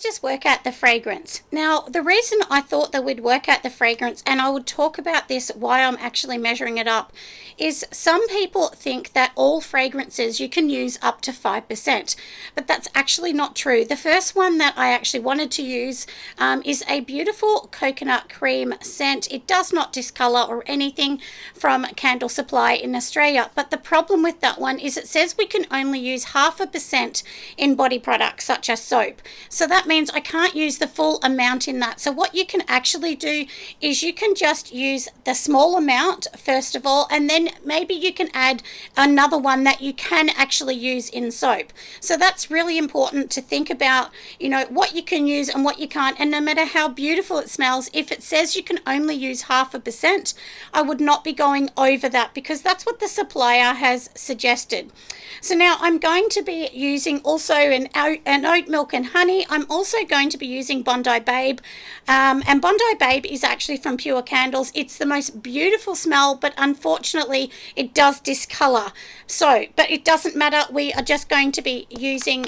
just work out the fragrance. Now, the reason I thought that we'd work out the fragrance, and I would talk about this why I'm actually measuring it up, is some people think that all fragrances you can use up to 5%, but that's actually not true. The first one that I actually wanted to use is a beautiful coconut cream scent. It does not discolor or anything from Candle Supply in Australia, but the problem with that one is it says we can only use 0.5% in body products such as soap. So that means I can't use the full amount in that. So what you can actually do is you can just use the small amount first of all, and then maybe you can add another one that you can actually use in soap. So that's really important to think about, you know, what you can use and what you can't. And no matter how beautiful it smells, if it says you can only use 0.5%, I would not be going over that, because that's what the supplier has suggested. So now I'm going to be using also an oat milk and honey. I'm also going to be using Bondi Babe, and Bondi Babe is actually from Pure Candles. It's the most beautiful smell, but unfortunately it does discolor. So, but it doesn't matter. We are just going to be using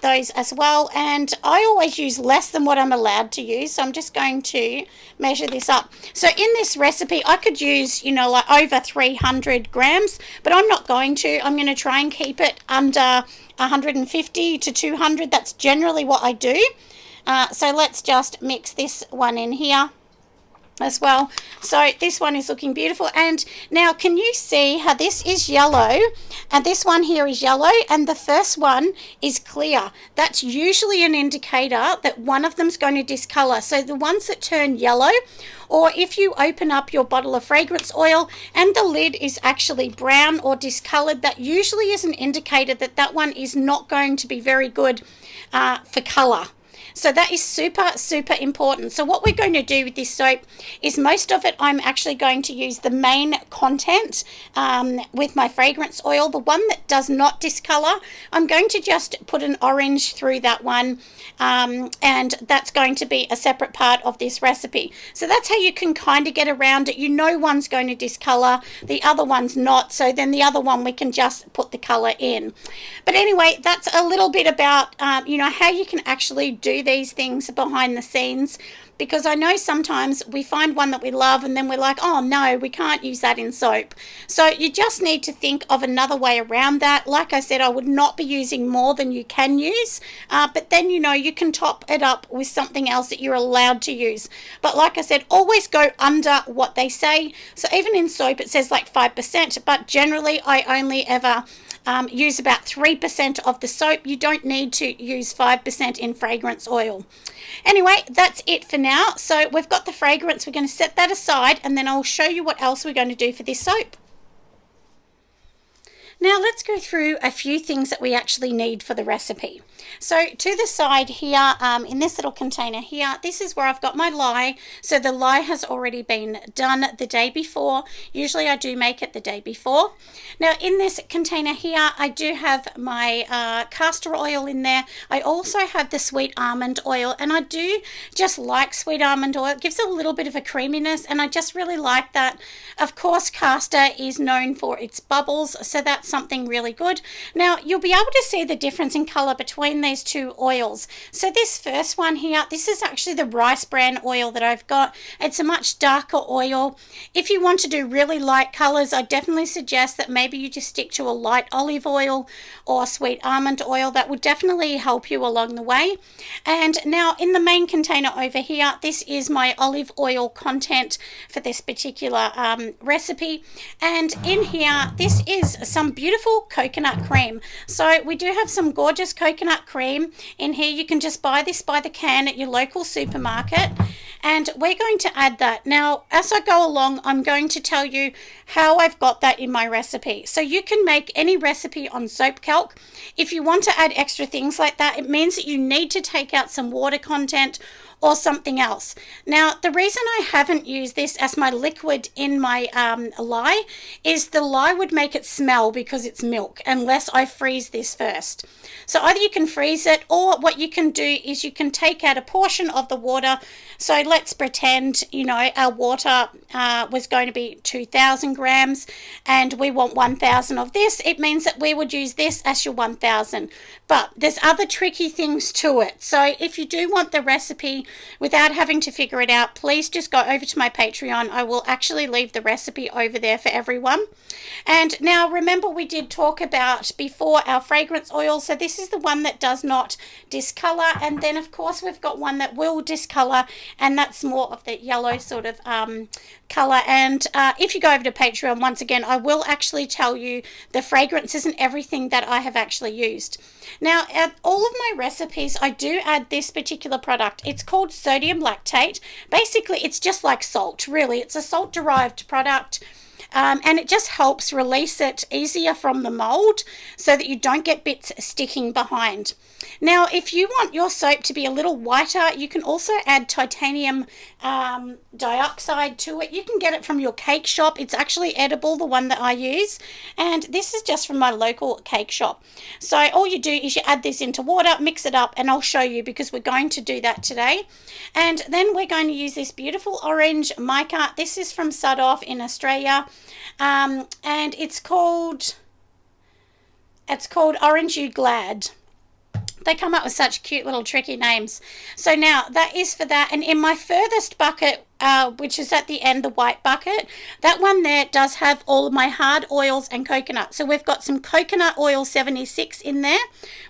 those as well, and I always use less than what I'm allowed to use, so I'm just going to measure this up. So in this recipe I could use, you know, like over 300 grams, but I'm not going to. I'm going to try and keep it under 150 to 200. That's generally what I do. So let's just mix this one in here as well. So this one is looking beautiful, and now can you see how this is yellow and this one here is yellow and the first one is clear? That's usually an indicator that one of them's going to discolor. So the ones that turn yellow, or if you open up your bottle of fragrance oil and the lid is actually brown or discolored, that usually is an indicator that that one is not going to be very good for color. So that is super, super important. So what we're going to do with this soap is most of it I'm actually going to use the main content with my fragrance oil. The one that does not discolor, I'm going to just put an orange through that one, and that's going to be a separate part of this recipe. So that's how you can kind of get around it. You know one's going to discolor, the other one's not, so then the other one we can just put the color in. But anyway, that's a little bit about you know, how you can actually do these things behind the scenes, because I know sometimes we find one that we love and then we're like, oh no, we can't use that in soap. So you just need to think of another way around that. Like I said, I would not be using more than you can use, but then, you know, you can top it up with something else that you're allowed to use. But like I said, always go under what they say. So even in soap it says like 5%, but generally I only ever use about 3% of the soap. You don't need to use 5% in fragrance oil. Anyway, that's it for now. So we've got the fragrance. We're going to set that aside, and then I'll show you what else we're going to do for this soap. Now let's go through a few things that we actually need for the recipe. So to the side here, in this little container here, this is where I've got my lye. So the lye has already been done the day before. Usually I do make it the day before. Now in this container here, I do have my castor oil in there. I also have the sweet almond oil, and I do just like sweet almond oil. It gives a little bit of a creaminess, and I just really like that. Of course, castor is known for its bubbles, so that's something really good. Now you'll be able to see the difference in color between these two oils. So this first one here, this is actually the rice bran oil that I've got. It's a much darker oil. If you want to do really light colors, I definitely suggest that maybe you just stick to a light olive oil or sweet almond oil. That would definitely help you along the way. And now in the main container over here, this is my olive oil content for this particular recipe, and in here this is some beautiful coconut cream. So we do have some gorgeous coconut cream in here. You can just buy this by the can at your local supermarket, and we're going to add that. Now as I go along, I'm going to tell you how I've got that in my recipe. So you can make any recipe on soap calc. If you want to add extra things like that, it means that you need to take out some water content, or something else. Now, the reason I haven't used this as my liquid in my lye is the lye would make it smell because it's milk unless I freeze this first. So either you can freeze it, or what you can do is you can take out a portion of the water. So let's pretend, you know, our water was going to be 2,000 grams and we want 1,000 of this. It means that we would use this as your 1,000. But there's other tricky things to it. So if you do want the recipe without having to figure it out, please just go over to my Patreon. I will actually leave the recipe over there for everyone. And now remember, we did talk about before our fragrance oil. So this is the one that does not discolor. And then of course we've got one that will discolor, and that's more of the yellow sort of color. And if you go over to Patreon, once again, I will actually tell you the fragrances and everything that I have actually used. Now, at all of my recipes, I do add this particular product. It's called sodium lactate. Basically, it's just like salt, really. It's a salt-derived product. And it just helps release it easier from the mold so that you don't get bits sticking behind. Now, if you want your soap to be a little whiter, you can also add titanium dioxide to it. You can get it from your cake shop. It's actually edible, the one that I use. And this is just from my local cake shop. So all you do is you add this into water, mix it up, and I'll show you because we're going to do that today. And then we're going to use this beautiful orange mica. This is from Sudoff in Australia. And it's called Orange You Glad. They come up with such cute little tricky names. So now that is for that. And in my furthest bucket, which is at the end, the white bucket, that one there does have all of my hard oils and coconut. So we've got some coconut oil 76 in there.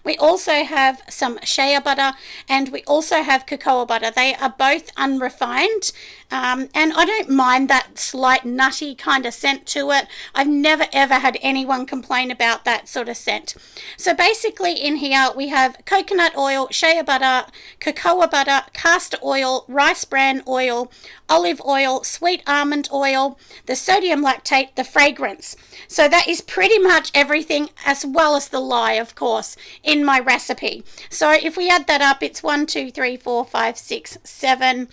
We also have some shea butter, and we also have cocoa butter. They are both unrefined. And I don't mind that slight nutty kind of scent to it. I've never ever had anyone complain about that sort of scent. So basically in here we have coconut oil, shea butter, cocoa butter, castor oil, rice bran oil, olive oil, sweet almond oil, the sodium lactate, the fragrance. So that is pretty much everything, as well as the lye, of course, in my recipe. So if we add that up, it's 1, 2, 3, 4, 5, 6, 7,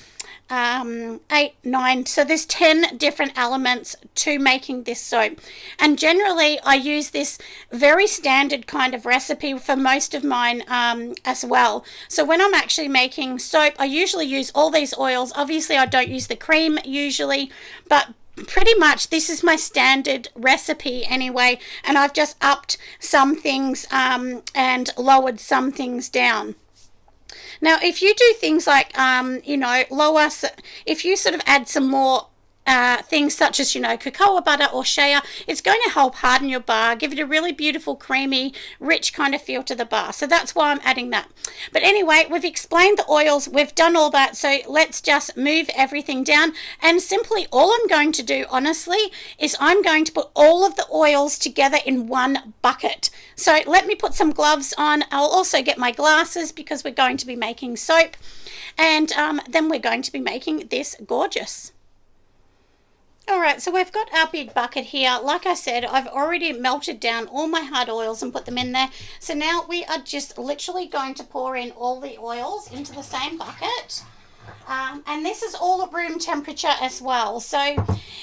8, 9. So there's 10 different elements to making this soap. And generally I use this very standard kind of recipe for most of mine as well. So when I'm actually making soap, I usually use all these oils. Obviously I don't use the cream usually, but pretty much this is my standard recipe anyway, and I've just upped some things and lowered some things down. Now, if you do things like, you know, if you sort of add some more things such as, you know, cocoa butter or shea, it's going to help harden your bar, give it a really beautiful, creamy, rich kind of feel to the bar. So that's why I'm adding that. But anyway, we've explained the oils, we've done all that. So let's just move everything down. And simply all I'm going to do, honestly, is I'm going to put all of the oils together in one bucket. So let me put some gloves on. I'll also get my glasses because we're going to be making soap. And then we're going to be making this gorgeous. Alright, so we've got our big bucket here. Like I said, I've already melted down all my hard oils and put them in there. So now we are just literally going to pour in all the oils into the same bucket. And this is all at room temperature as well. So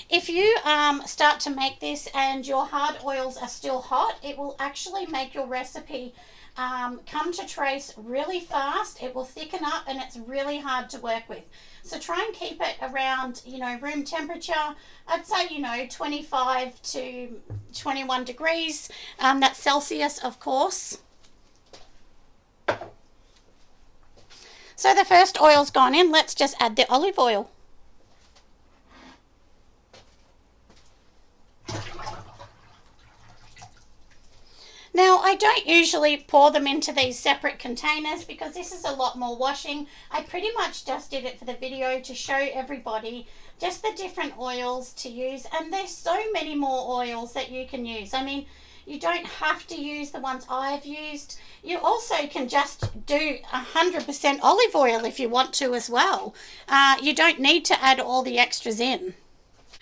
if you start to make this and your hard oils are still hot, it will actually make your recipe come to trace really fast. It will thicken up and it's really hard to work with. So try and keep it around, you know, room temperature. I'd say, you know, 25 to 21 degrees. That's Celsius, of course. So the first oil's gone in. Let's just add the olive oil. Now, I don't usually pour them into these separate containers because this is a lot more washing. I pretty much just did it for the video to show everybody just the different oils to use. And there's so many more oils that you can use. I mean, you don't have to use the ones I've used. You also can just do 100% olive oil if you want to as well. You don't need to add all the extras in.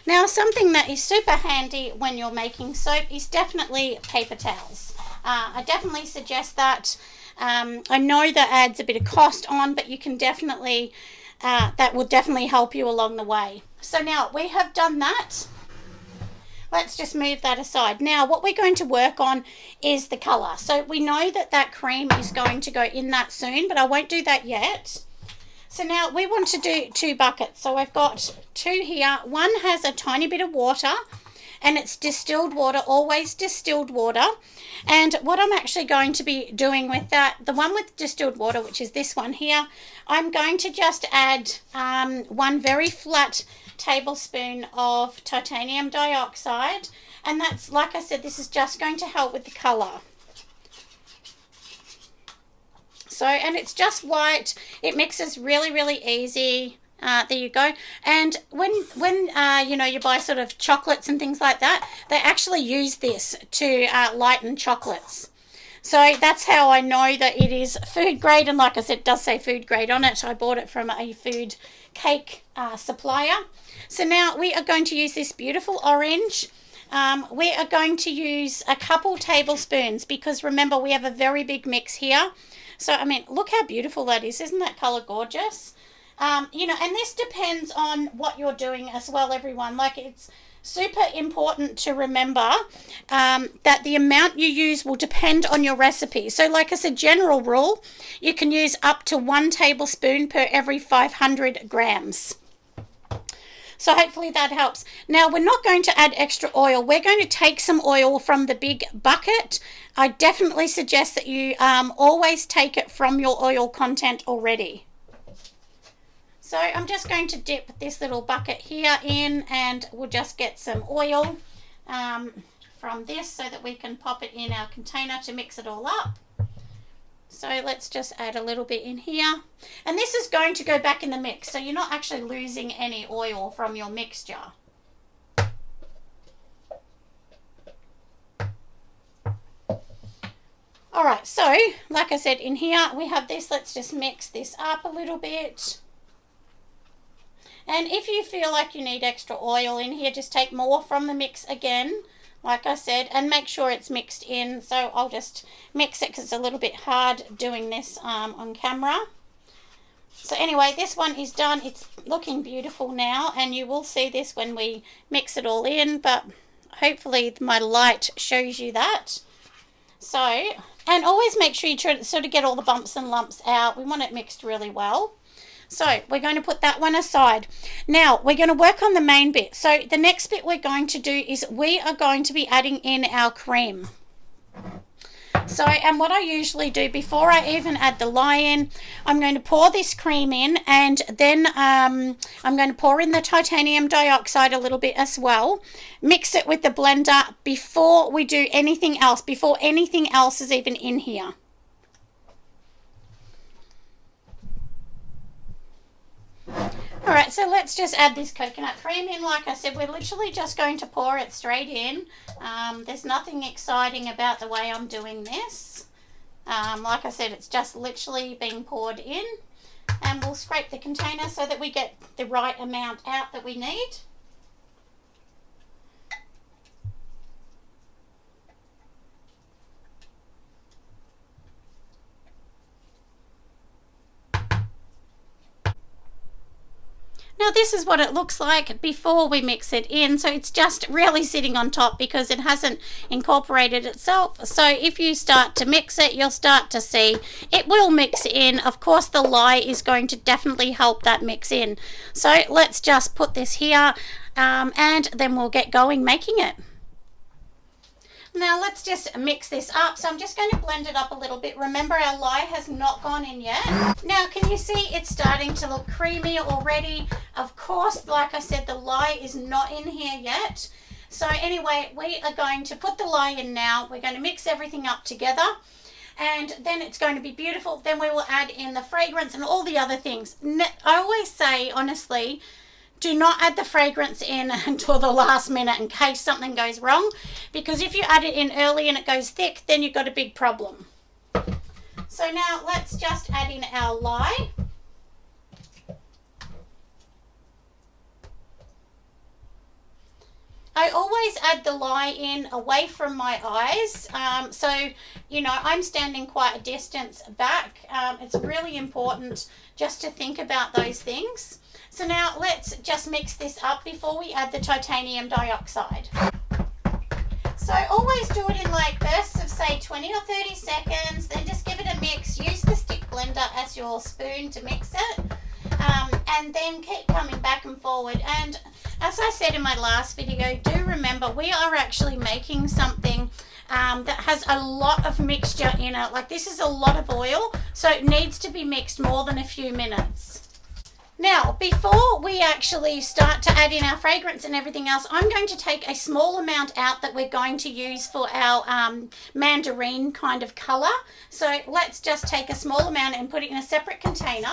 Now, something that is super handy when you're making soap is definitely paper towels. I definitely suggest that. I know that adds a bit of cost on, but you can definitely that will definitely help you along the way. So now we have done that. Let's just move that aside. Now what we're going to work on is the colour. So we know that that cream is going to go in that soon, but I won't do that yet. So now we want to do 2 buckets. So I've got 2 here. One has a tiny bit of water, and it's distilled water, always distilled water. And what I'm actually going to be doing with that, the one with distilled water, which is this one here, I'm going to just add 1 very flat tablespoon of titanium dioxide, and that's, like I said, this is just going to help with the color. So, and it's just white. It mixes really, really easy. There you go. And when you know, you buy sort of chocolates and things like that, they actually use this to lighten chocolates. So that's how I know that it is food grade. And like I said, it does say food grade on it. I bought it from a food cake supplier. So now we are going to use this beautiful orange. We are going to use a couple tablespoons, because remember, we have a very big mix here. So, I mean, look how beautiful that is. Isn't that colour gorgeous? You know, and this depends on what you're doing as well, everyone. Like, it's super important to remember that the amount you use will depend on your recipe. So, like as a general rule, you can use up to 1 tablespoon per every 500 grams. So hopefully that helps. Now we're not going to add extra oil. We're going to take some oil from the big bucket. I definitely suggest that you always take it from your oil content already. So I'm just going to dip this little bucket here in, and we'll just get some oil from this so that we can pop it in our container to mix it all up. So let's just add a little bit in here. And this is going to go back in the mix, so you're not actually losing any oil from your mixture. Alright, so like I said, in here we have this. Let's just mix this up a little bit. And if you feel like you need extra oil in here, just take more from the mix again, like I said, and make sure it's mixed in. So I'll just mix it because it's a little bit hard doing this on camera. So anyway, this one is done. It's looking beautiful now, and you will see this when we mix it all in, but hopefully my light shows you that. So, and always make sure you try to sort of get all the bumps and lumps out. We want it mixed really well. So we're going to put that one aside. Now we're going to work on the main bit. So the next bit we're going to do is we are going to be adding in our cream. So, and what I usually do before I even add the lye in, I'm going to pour this cream in, and then I'm going to pour in the titanium dioxide a little bit as well. Mix it with the blender before we do anything else, before anything else is even in here. Alright, so let's just add this coconut cream in. Like I said, we're literally just going to pour it straight in. There's nothing exciting about the way I'm doing this. Like I said, it's just literally being poured in. And we'll scrape the container so that we get the right amount out that we need. Now this is what it looks like before we mix it in. So it's just really sitting on top because it hasn't incorporated itself. So if you start to mix it, you'll start to see it will mix in. Of course, the lye is going to definitely help that mix in. So let's just put this here and then we'll get going making it. Now let's just mix this up. So I'm just going to blend it up a little bit. Remember, our lye has not gone in yet. Now can you see it's starting to look creamy already? Of course, like I said, the lye is not in here yet. So anyway, we are going to put the lye in now. We're going to mix everything up together, and then it's going to be beautiful. Then we will add in the fragrance and all the other things. I always say, honestly, do not add the fragrance in until the last minute in case something goes wrong, because if you add it in early and it goes thick, then you've got a big problem. So now let's just add in our lye. I always add the lye in away from my eyes. So, you know, I'm standing quite a distance back. It's really important just to think about those things. So now let's just mix this up before we add the titanium dioxide. So always do it in like bursts of say 20 or 30 seconds, then just give it a mix. Use the stick blender as your spoon to mix it, and then keep coming back and forward. And as I said in my last video, do remember we are actually making something that has a lot of mixture in it. Like this is a lot of oil, so it needs to be mixed more than a few minutes. Now, before we actually start to add in our fragrance and everything else, I'm going to take a small amount out that we're going to use for our mandarin kind of colour. So let's just take a small amount and put it in a separate container.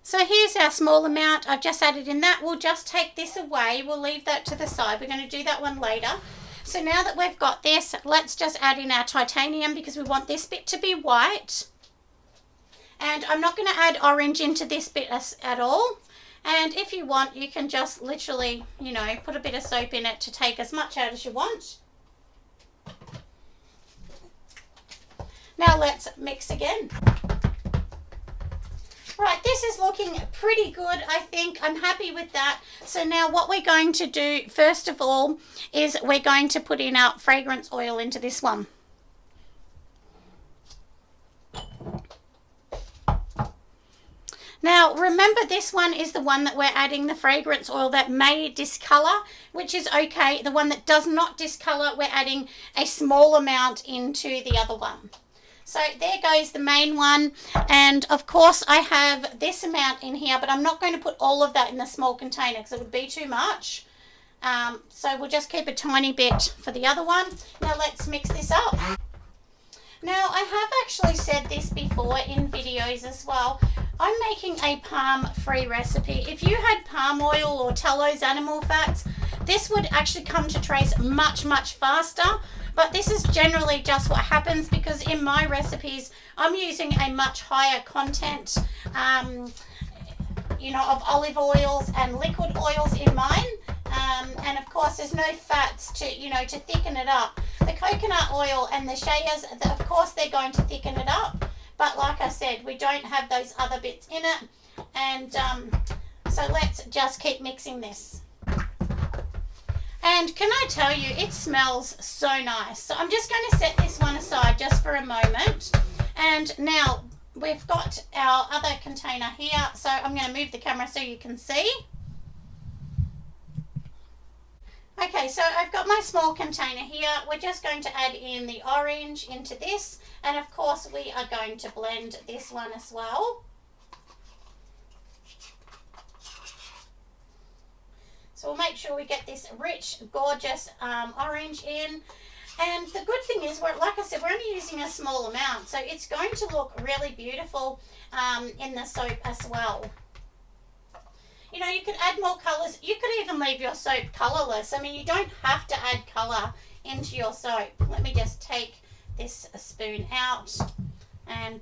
So here's our small amount. I've just added in that. We'll just take this away. We'll leave that to the side. We're going to do that one later. So now that we've got this, let's just add in our titanium because we want this bit to be white. And I'm not going to add orange into this bit at all. And if you want, you can just literally, you know, put a bit of soap in it to take as much out as you want. Now let's mix again. Right, this is looking pretty good, I think. I'm happy with that. So now what we're going to do, first of all, is we're going to put in our fragrance oil into this one. Now, remember this one is the one that we're adding the fragrance oil that may discolor, which is okay. The one that does not discolor, we're adding a small amount into the other one. So there goes the main one. And of course I have this amount in here, but I'm not going to put all of that in the small container because it would be too much. So we'll just keep a tiny bit for the other one. Now let's mix this up. Now I have actually said this before in videos as well. I'm making a palm-free recipe. If you had palm oil or tallows animal fats, this would actually come to trace much, much faster. But this is generally just what happens because in my recipes, I'm using a much higher content, you know, of olive oils and liquid oils in mine. And of course, there's no fats to, you know, to thicken it up. The coconut oil and the shayas, of course, they're going to thicken it up. But like I said, we don't have those other bits in it. And so let's just keep mixing this. And can I tell you, it smells so nice. So I'm just going to set this one aside just for a moment. And now we've got our other container here. So I'm going to move the camera so you can see. Okay, so I've got my small container here. We're just going to add in the orange into this. And of course, we are going to blend this one as well. So we'll make sure we get this rich, gorgeous orange in. And the good thing is, like I said, we're only using a small amount. So it's going to look really beautiful in the soap as well. You know, you could add more colours. You could even leave your soap colourless. I mean, you don't have to add colour into your soap. Let me just take this spoon out and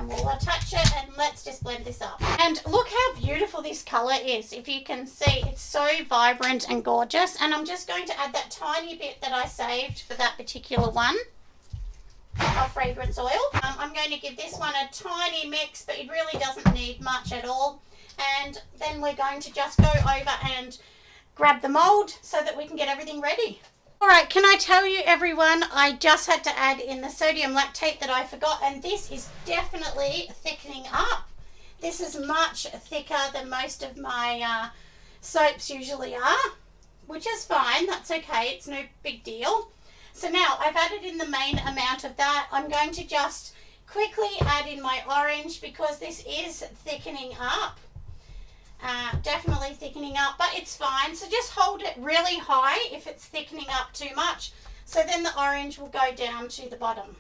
we'll attach it and let's just blend this up. And look how beautiful this colour is. If you can see, it's so vibrant and gorgeous. And I'm just going to add that tiny bit that I saved for that particular one of fragrance oil. I'm going to give this one a tiny mix, but it really doesn't need much at all. And then we're going to just go over and grab the mold so that we can get everything ready. All right, can I tell you everyone, I just had to add in the sodium lactate that I forgot, and this is definitely thickening up. This is much thicker than most of my soaps usually are, which is fine, that's okay, it's no big deal. So now I've added in the main amount of that. I'm going to just quickly add in my orange because this is thickening up. Definitely thickening up, but it's fine. So just hold it really high if it's thickening up too much. So then the orange will go down to the bottom.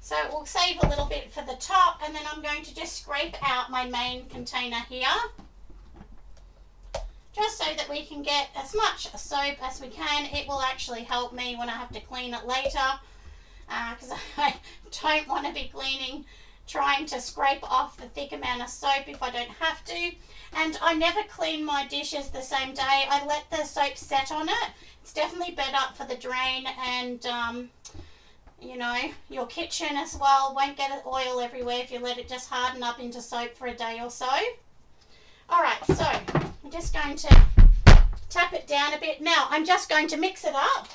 So we'll save a little bit for the top, and then I'm going to just scrape out my main container here. Just so that we can get as much soap as we can. It will actually help me when I have to clean it later. Because I don't want to be cleaning trying to scrape off the thick amount of soap if I don't have to. And I never clean my dishes the same day. I let the soap set on it. It's definitely better for the drain and you know, your kitchen as well. Won't get oil everywhere if you let it just harden up into soap for a day or so. Alright, so I'm just going to tap it down a bit. Now I'm just going to mix it up.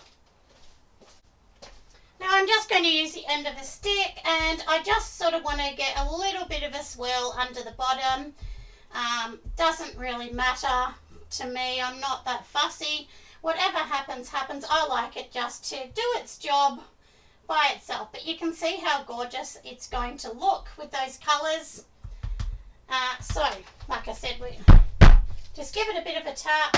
Now I'm just going to use the end of a stick, and I just sort of want to get a little bit of a swirl under the bottom. Doesn't really matter to me. I'm not that fussy. Whatever happens, happens. I like it just to do its job by itself. But you can see how gorgeous it's going to look with those colours. So, like I said, we just give it a bit of a tap.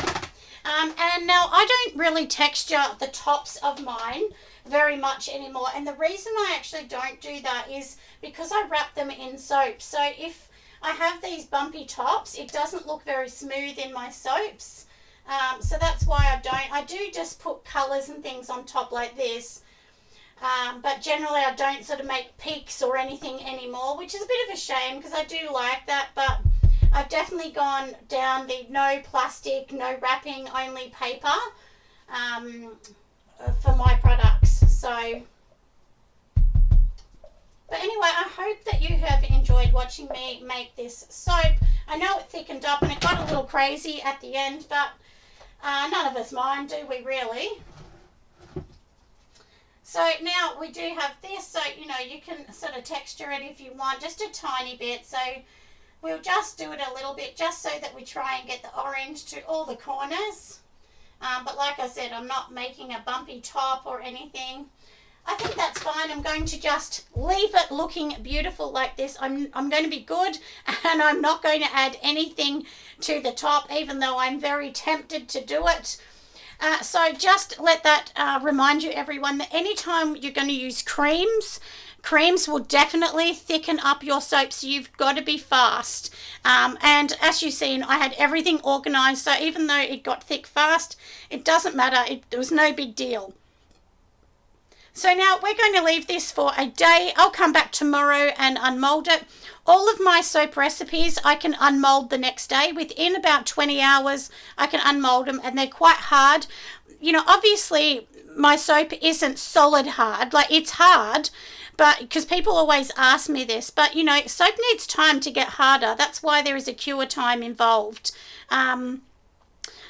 And now I don't really texture the tops of mine very much anymore. And the reason I actually don't do that is because I wrap them in soap. So if I have these bumpy tops, it doesn't look very smooth in my soaps. So that's why I don't. I do just put colours and things on top like this. But generally I don't sort of make peaks or anything anymore, which is a bit of a shame because I do like that. But I've definitely gone down the no plastic, no wrapping, only paper for my products. So, but anyway, I hope that you have enjoyed watching me make this soap. I know it thickened up and it got a little crazy at the end, but none of us mind, do we really? So now we do have this, so you know, you can sort of texture it if you want, just a tiny bit. So we'll just do it a little bit just so that we try and get the orange to all the corners. But like I said, I'm not making a bumpy top or anything. I think that's fine. I'm going to just leave it looking beautiful like this. I'm going to be good, and I'm not going to add anything to the top, even though I'm very tempted to do it. So just let that remind you, everyone, that anytime you're going to use creams will definitely thicken up your soap, so you've got to be fast. And as you've seen, I had everything organized, so even though it got thick fast, it doesn't matter. It was no big deal. So now we're going to leave this for a day. I'll come back tomorrow and unmold it. All of my soap recipes I can unmold the next day. Within about 20 hours, I can unmold them, and they're quite hard. You know, obviously my soap isn't solid hard. Like, it's hard, but because people always ask me this, but you know, soap needs time to get harder. That's why there is a cure time involved.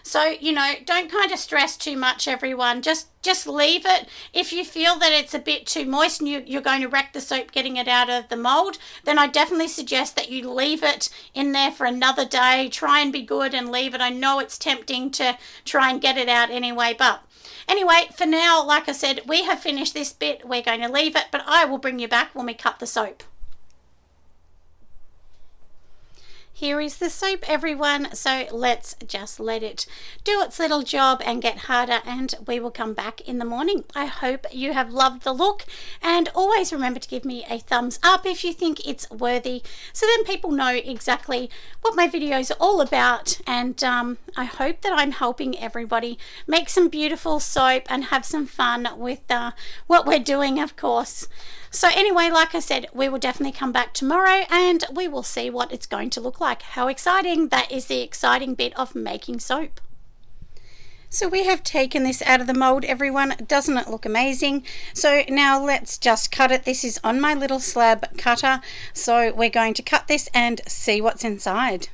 So, you know, don't kind of stress too much, everyone. Just leave it. If you feel that it's a bit too moist and you're going to wreck the soap getting it out of the mold, then I definitely suggest that you leave it in there for another day. Try and be good and leave it. I know it's tempting to try and get it out anyway, but anyway, for now, like I said, we have finished this bit. We're going to leave it, but I will bring you back when we cut the soap. Here is the soap, everyone. So let's just let it do its little job and get harder, and we will come back in the morning. I hope you have loved the look, and always remember to give me a thumbs up if you think it's worthy, so then people know exactly what my videos are all about. And I hope that I'm helping everybody make some beautiful soap and have some fun with what we're doing, of course. So anyway, like I said, we will definitely come back tomorrow and we will see what it's going to look like. How exciting. That is the exciting bit of making soap. So we have taken this out of the mold, everyone. Doesn't it look amazing? So now let's just cut it. This is on my little slab cutter. So we're going to cut this and see what's inside.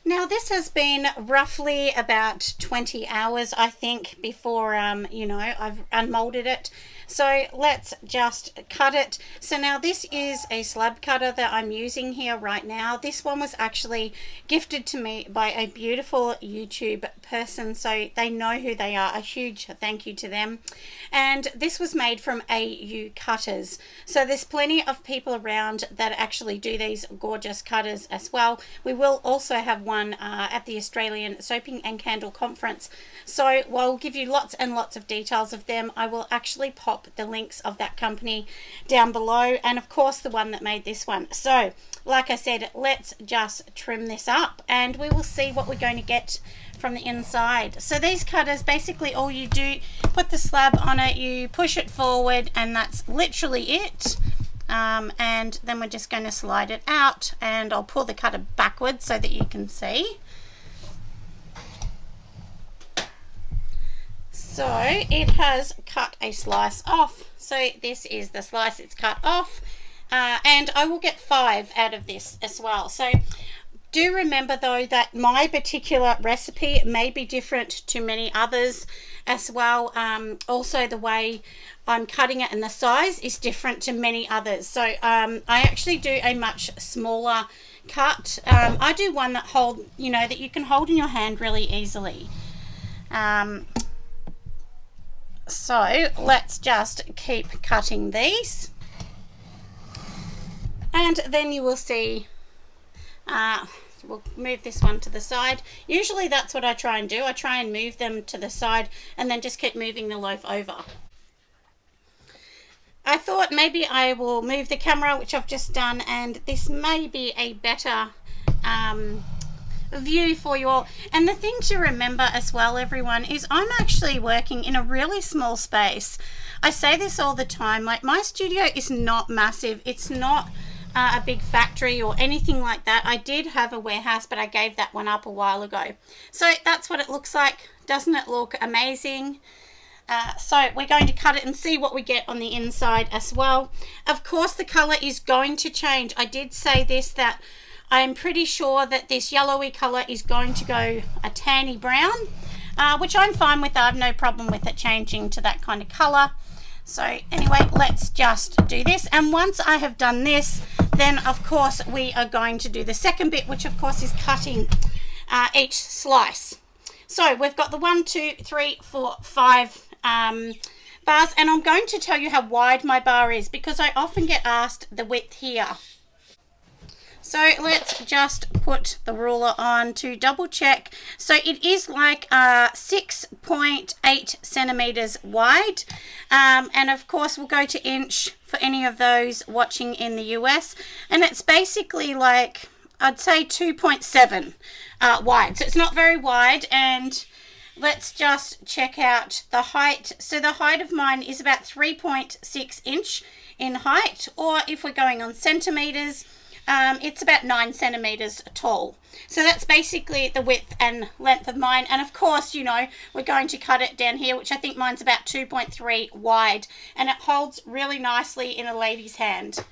Now this has been roughly about 20 hours, I think, before, you know, I've unmolded it. So let's just cut it. So now this is a slab cutter that I'm using here right now. This one was actually gifted to me by a beautiful YouTube person, so they know who they are. A huge thank you to them. And this was made from AU Cutters. So there's plenty of people around that actually do these gorgeous cutters as well. We will also have one at the Australian Soaping and Candle Conference. So we'll give you lots and lots of details of them. I will actually pop the links of that company down below, and of course the one that made this one. So like I said, let's just trim this up and we will see what we're going to get from the inside. So these cutters, basically all you do, put the slab on it, you push it forward, and that's literally it. and then we're just going to slide it out, and I'll pull the cutter backwards so that you can see. So it has cut a slice off. So this is the slice it's cut off, and I will get 5 out of this as well. So do remember though that my particular recipe may be different to many others as well. Also the way I'm cutting it and the size is different to many others. So I actually do a much smaller cut. I do one that that you can hold in your hand really easily. So let's just keep cutting these, and then you will see, we'll move this one to the side. Usually that's what I try and do. I try and move them to the side and then just keep moving the loaf over. I thought maybe I will move the camera, which I've just done, and this may be a better view for you all. And the thing to remember as well, everyone, is I'm actually working in a really small space. I say this all the time, like my studio is not massive. It's not a big factory or anything like that. I did have a warehouse, but I gave that one up a while ago. So that's what it looks like. Doesn't it look amazing? So we're going to cut it and see what we get on the inside as well. Of course the color is going to change. I did say this, that I'm pretty sure that this yellowy color is going to go a tanny brown, which I'm fine with. I have no problem with it changing to that kind of color. So anyway, let's just do this, and once I have done this, then of course we are going to do the second bit, which of course is cutting each slice. So we've got the 1, 2, 3, 4, 5 bars, and I'm going to tell you how wide my bar is because I often get asked the width here. So let's just put the ruler on to double check. So it is like 6.8 centimeters wide. And of course we'll go to inch for any of those watching in the US. And it's basically like, I'd say 2.7 wide. So it's not very wide. And let's just check out the height. So the height of mine is about 3.6 inch in height, or if we're going on centimeters, it's about 9 centimeters tall. So that's basically the width and length of mine. And of course, you know, we're going to cut it down here, which I think mine's about 2.3 wide, and it holds really nicely in a lady's hand.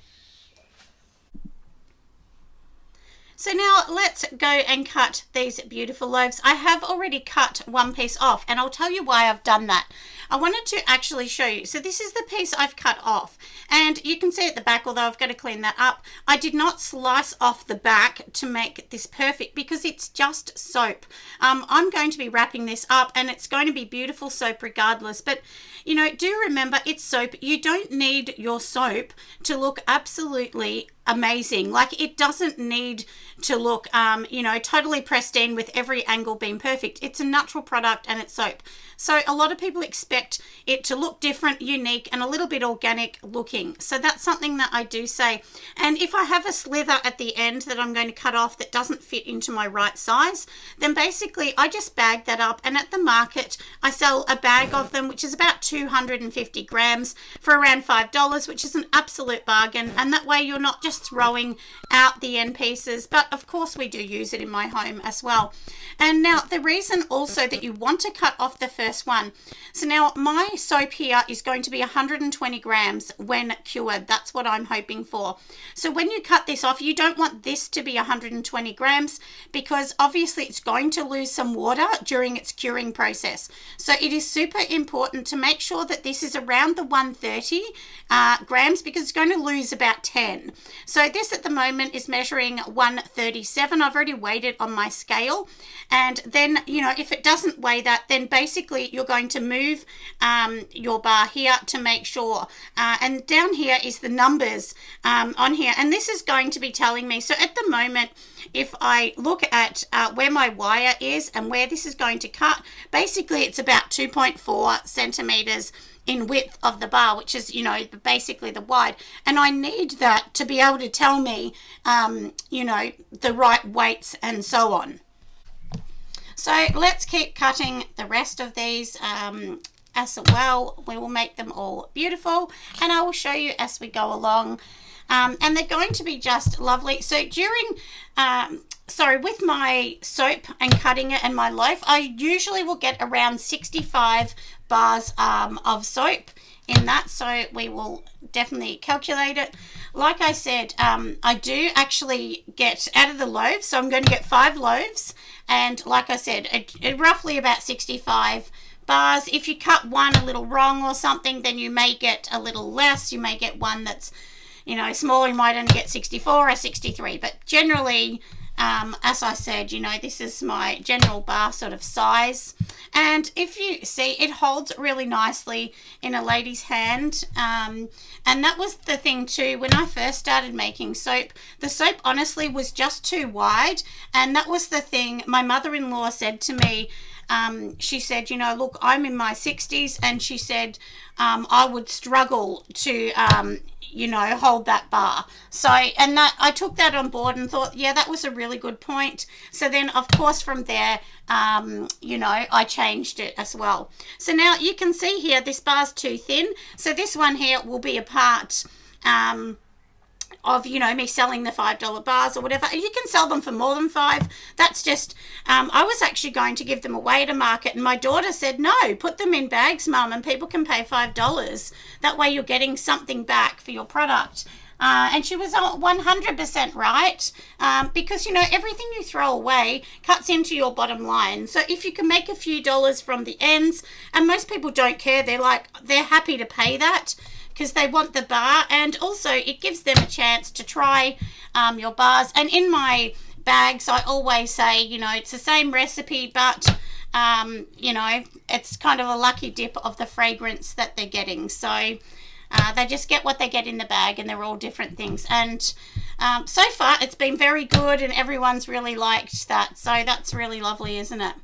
So now let's go and cut these beautiful loaves. I have already cut one piece off, and I'll tell you why I've done that. I wanted to actually show you. So this is the piece I've cut off, and you can see at the back, although I've got to clean that up, I did not slice off the back to make this perfect because it's just soap. I'm going to be wrapping this up, and it's going to be beautiful soap regardless. But you know, do remember it's soap. You don't need your soap to look absolutely amazing. Like, it doesn't need to look you know, totally pristine with every angle being perfect. It's a natural product and it's soap. So a lot of people expect it to look different, unique, and a little bit organic looking. So that's something that I do say. And if I have a slither at the end that I'm going to cut off that doesn't fit into my right size, then basically I just bag that up, and at the market I sell a bag of them, which is about 250 grams for around $5, which is an absolute bargain. And that way you're not just throwing out the end pieces, but of course we do use it in my home as well. And now the reason also that you want to cut off the first one, so now my soap here is going to be 120 grams when cured. That's what I'm hoping for. So when you cut this off, you don't want this to be 120 grams because obviously it's going to lose some water during its curing process. So it is super important to make sure that this is around the 130 grams because it's going to lose about 10. So this at the moment is measuring 137. I've already weighed it on my scale. And then, you know, if it doesn't weigh that, then basically you're going to move your bar here to make sure. And down here is the numbers on here. And this is going to be telling me. So at the moment, if I look at where my wire is and where this is going to cut, basically it's about 2.4 centimeters in width of the bar, which is, you know, basically the wide. And I need that to be able to tell me, you know, the right weights and so on. So let's keep cutting the rest of these as well. We will make them all beautiful, and I will show you as we go along. And they're going to be just lovely. So with my soap and cutting it and my loaf, I usually will get around 65 bars of soap in that, so we will definitely calculate it. Like I said, I do actually get out of the loaves, so I'm going to get 5 loaves, and like I said, roughly about 65 bars. If you cut one a little wrong or something, then you may get a little less. You may get one that's, you know, smaller. You might only get 64 or 63, but generally, as I said, you know, this is my general bar sort of size. And if you see, it holds really nicely in a lady's hand. And that was the thing too, when I first started making soap, the soap honestly was just too wide. And that was the thing my mother-in-law said to me. She said, you know, look, I'm in my 60s, and she said I would struggle to you know, hold that bar. So, and that I took that on board and thought, yeah, that was a really good point. So then, of course, from there, you know, I changed it as well. So now you can see here, this bar's too thin. So this one here will be a part of, you know, me selling the $5 bars or whatever. You can sell them for more than 5. That's just, I was actually going to give them away to market, and my daughter said, no, put them in bags, Mum, and people can pay $5. That way you're getting something back for your product. And she was 100% right, because, you know, everything you throw away cuts into your bottom line. So if you can make a few dollars from the ends, and most people don't care, they're happy to pay that, because they want the bar, and also it gives them a chance to try your bars. And in my bags, I always say, you know, it's the same recipe, but you know, it's kind of a lucky dip of the fragrance that they're getting. So they just get what they get in the bag, and they're all different things. And so far it's been very good, and everyone's really liked that. So that's really lovely, isn't it?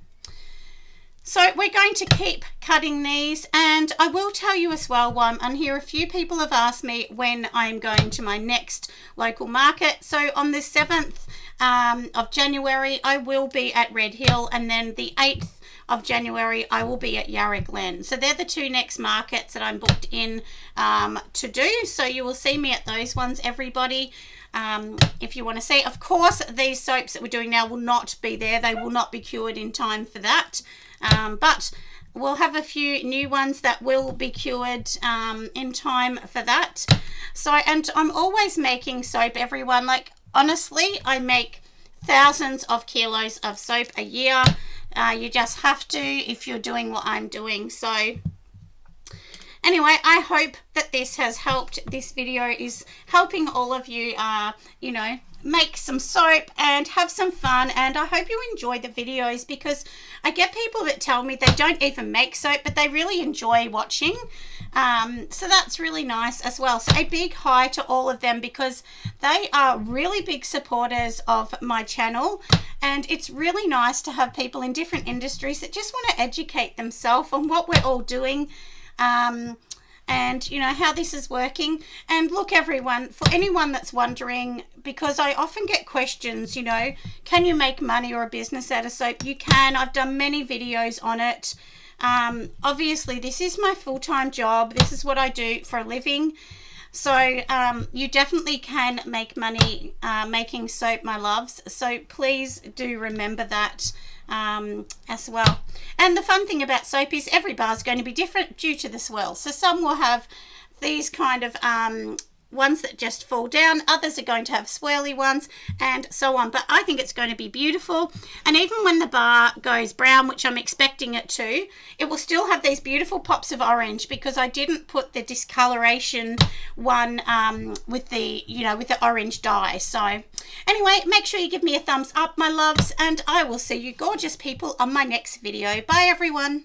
So we're going to keep cutting these, and I will tell you as well, and here a few people have asked me when I'm going to my next local market. So on the 7th of January, I will be at Red Hill, and then the 8th of January, I will be at Yarra Glen. So they're the 2 next markets that I'm booked in to do. So you will see me at those ones, everybody. If you want to see, of course, these soaps that we're doing now will not be there. They will not be cured in time for that. But we'll have a few new ones that will be cured in time for that. So, and I'm always making soap, everyone. Like, honestly, I make thousands of kilos of soap a year. You just have to if you're doing what I'm doing. So anyway, I hope that this has helped. This video is helping all of you, you know, make some soap and have some fun. And I hope you enjoy the videos, because I get people that tell me they don't even make soap, but they really enjoy watching. So that's really nice as well. So a big hi to all of them, because they are really big supporters of my channel, and it's really nice to have people in different industries that just want to educate themselves on what we're all doing, and you know, how this is working. And look, everyone, for anyone that's wondering, because I often get questions, you know, can you make money or a business out of soap? You can. I've done many videos on it. Obviously this is my full-time job. This is what I do for a living. So you definitely can make money making soap, my loves. So please do remember that as well. And the fun thing about soap is every bar is going to be different due to the swirl. So some will have these kind of ones that just fall down, others are going to have swirly ones, and so on. But I think it's going to be beautiful. And even when the bar goes brown, which I'm expecting it to, it will still have these beautiful pops of orange, because I didn't put the discoloration one with the, you know, with the orange dye. So anyway, make sure you give me a thumbs up, my loves, and I will see you gorgeous people on my next video. Bye, everyone.